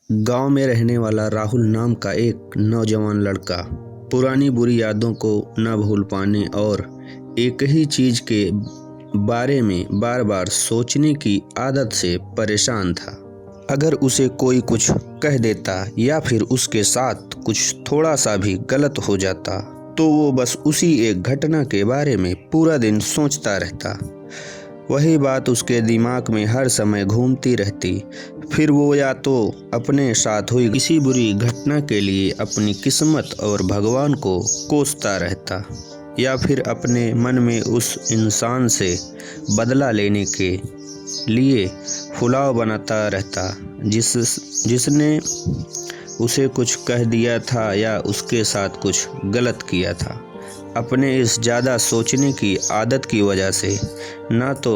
गांव में रहने वाला राहुल नाम का एक नौजवान लड़का पुरानी बुरी यादों को न भूल पाने और एक ही चीज के बारे में बार बार सोचने की आदत से परेशान था। अगर उसे कोई कुछ कह देता या फिर उसके साथ कुछ थोड़ा सा भी गलत हो जाता तो वो बस उसी एक घटना के बारे में पूरा दिन सोचता रहता। वही बात उसके दिमाग में हर समय घूमती रहती। फिर वो या तो अपने साथ हुई किसी बुरी घटना के लिए अपनी किस्मत और भगवान को कोसता रहता या फिर अपने मन में उस इंसान से बदला लेने के लिए फुलाव बनाता रहता जिसने उसे कुछ कह दिया था या उसके साथ कुछ गलत किया था। अपने इस ज़्यादा सोचने की आदत की वजह से ना तो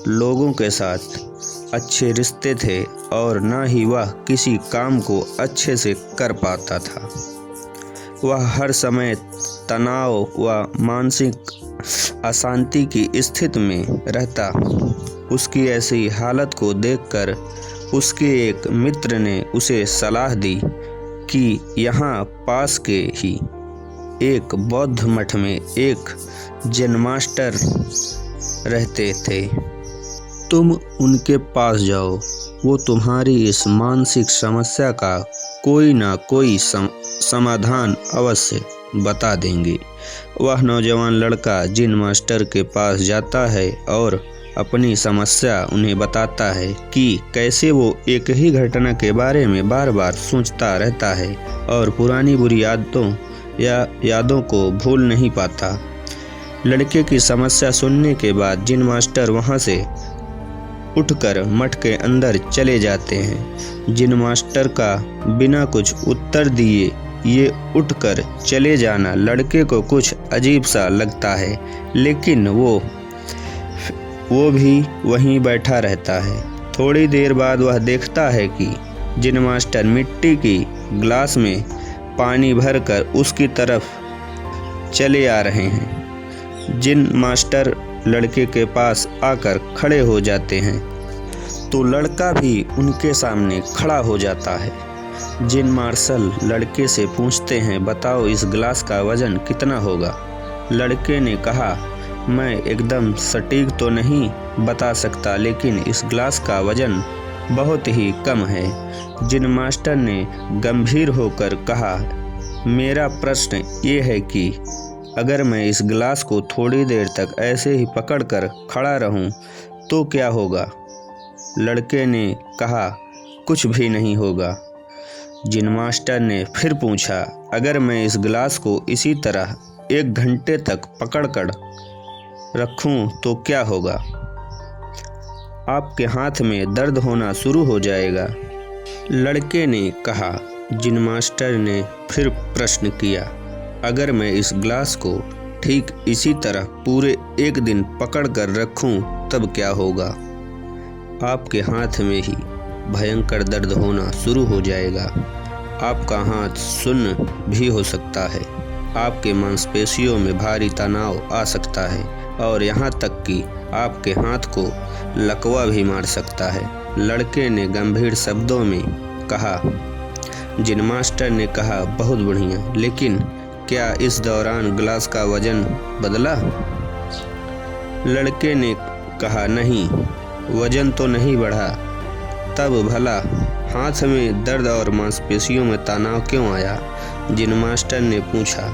लोगों के साथ अच्छे रिश्ते थे और ना ही वह किसी काम को अच्छे से कर पाता था। वह हर समय तनाव व मानसिक अशांति की स्थिति में रहता। उसकी ऐसी हालत को देखकर उसके एक मित्र ने उसे सलाह दी कि यहाँ पास के ही एक बौद्ध मठ में एक जैन मास्टर रहते थे। तुम उनके पास जाओ, वो तुम्हारी इस मानसिक समस्या का कोई ना कोई समाधान अवश्य बता देंगे। वह नौजवान लड़का जिन मास्टर के पास जाता है और अपनी समस्या उन्हें बताता है कि कैसे वो एक ही घटना के बारे में बार बार सोचता रहता है और पुरानी बुरी यादों को भूल नहीं पाता। लड़के की समस्या सुनने के बाद जिन मास्टर वहां से उठकर मठ के अंदर चले जाते हैं। जिन मास्टर का बिना कुछ उत्तर दिए ये उठकर चले जाना लड़के को कुछ अजीब सा लगता है, लेकिन वो भी वहीं बैठा रहता है। थोड़ी देर बाद वह देखता है कि जिन मास्टर मिट्टी की ग्लास में पानी भरकर उसकी तरफ चले आ रहे हैं। जिन मास्टर लड़के के पास आकर खड़े हो जाते हैं तो लड़का भी उनके सामने खड़ा हो जाता है। जिन मार्शल लड़के से पूछते हैं, बताओ इस गिलास का वजन कितना होगा। लड़के ने कहा, मैं एकदम सटीक तो नहीं बता सकता, लेकिन इस गिलास का वजन बहुत ही कम है। जिन मास्टर ने गंभीर होकर कहा, मेरा प्रश्न ये है कि अगर मैं इस गिलास को थोड़ी देर तक ऐसे ही पकड़कर खड़ा रहूं तो क्या होगा। लड़के ने कहा, कुछ भी नहीं होगा। जिन मास्टर ने फिर पूछा, अगर मैं इस गिलास को इसी तरह 1 घंटे तक पकड़कर रखूं तो क्या होगा। आपके हाथ में दर्द होना शुरू हो जाएगा। लड़के ने कहा। जिन मास्टर ने फिर प्रश्न किया, अगर मैं इस गिलास को ठीक इसी तरह पूरे 1 दिन पकड़ कर रखूं तब क्या होगा। आपके हाथ में ही भयंकर दर्द होना शुरू हो जाएगा। आपका हाथ सुन्न भी हो सकता है। आपके मांसपेशियों में भारी तनाव आ सकता है और यहाँ तक कि आपके हाथ को लकवा भी मार सकता है। लड़के ने गंभीर शब्दों में कहा। जिन मास्टर ने कहा, बहुत बढ़िया, लेकिन क्या इस दौरान गिलास का वजन बदला। लड़के ने कहा, नहीं, वजन तो नहीं बढ़ा। तब भला हाथ में दर्द और मांसपेशियों में तनाव क्यों आया। जिन मास्टर ने पूछा।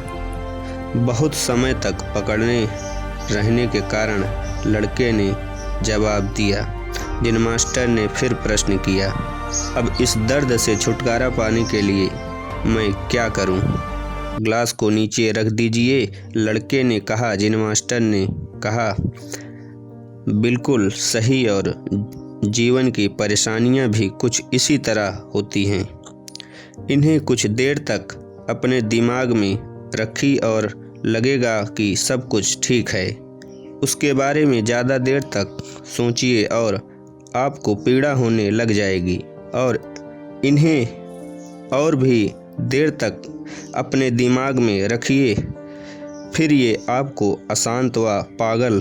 बहुत समय तक पकड़ने रहने के कारण, लड़के ने जवाब दिया। जिन मास्टर ने फिर प्रश्न किया, अब इस दर्द से छुटकारा पाने के लिए मैं क्या करूं। ग्लास को नीचे रख दीजिए, लड़के ने कहा। जिन मास्टर ने कहा, बिल्कुल सही, और जीवन की परेशानियां भी कुछ इसी तरह होती हैं। इन्हें कुछ देर तक अपने दिमाग में रखी और लगेगा कि सब कुछ ठीक है। उसके बारे में ज़्यादा देर तक सोचिए और आपको पीड़ा होने लग जाएगी, और इन्हें और भी देर तक अपने दिमाग में रखिए, फिर ये आपको अशांत व पागल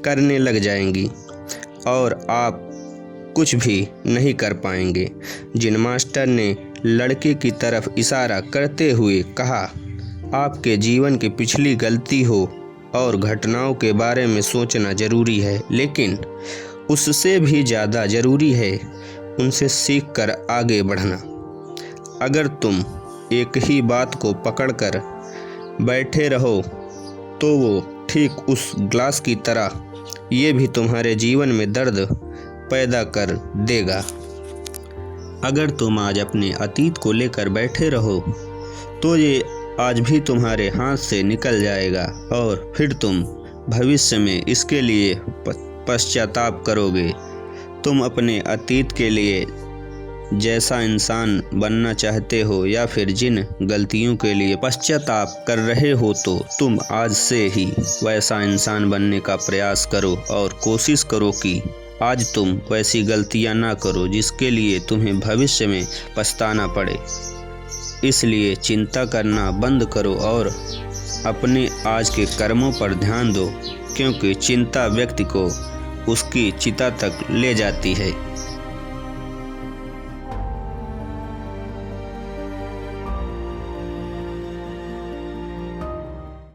करने लग जाएंगी और आप कुछ भी नहीं कर पाएंगे। जिन मास्टर ने लड़के की तरफ इशारा करते हुए कहा, आपके जीवन की पिछली गलती हो और घटनाओं के बारे में सोचना ज़रूरी है, लेकिन उससे भी ज़्यादा ज़रूरी है उनसे सीख कर आगे बढ़ना। अगर तुम एक ही बात को पकड़कर बैठे रहो तो वो ठीक उस ग्लास की तरह ये भी तुम्हारे जीवन में दर्द पैदा कर देगा। अगर तुम आज अपने अतीत को लेकर बैठे रहो तो ये आज भी तुम्हारे हाथ से निकल जाएगा और फिर तुम भविष्य में इसके लिए पश्चाताप करोगे। तुम अपने अतीत के लिए जैसा इंसान बनना चाहते हो या फिर जिन गलतियों के लिए पश्चाताप कर रहे हो तो तुम आज से ही वैसा इंसान बनने का प्रयास करो और कोशिश करो कि आज तुम वैसी गलतियां ना करो जिसके लिए तुम्हें भविष्य में पछताना पड़े। इसलिए चिंता करना बंद करो और अपने आज के कर्मों पर ध्यान दो, क्योंकि चिंता व्यक्ति को उसकी चिता तक ले जाती है।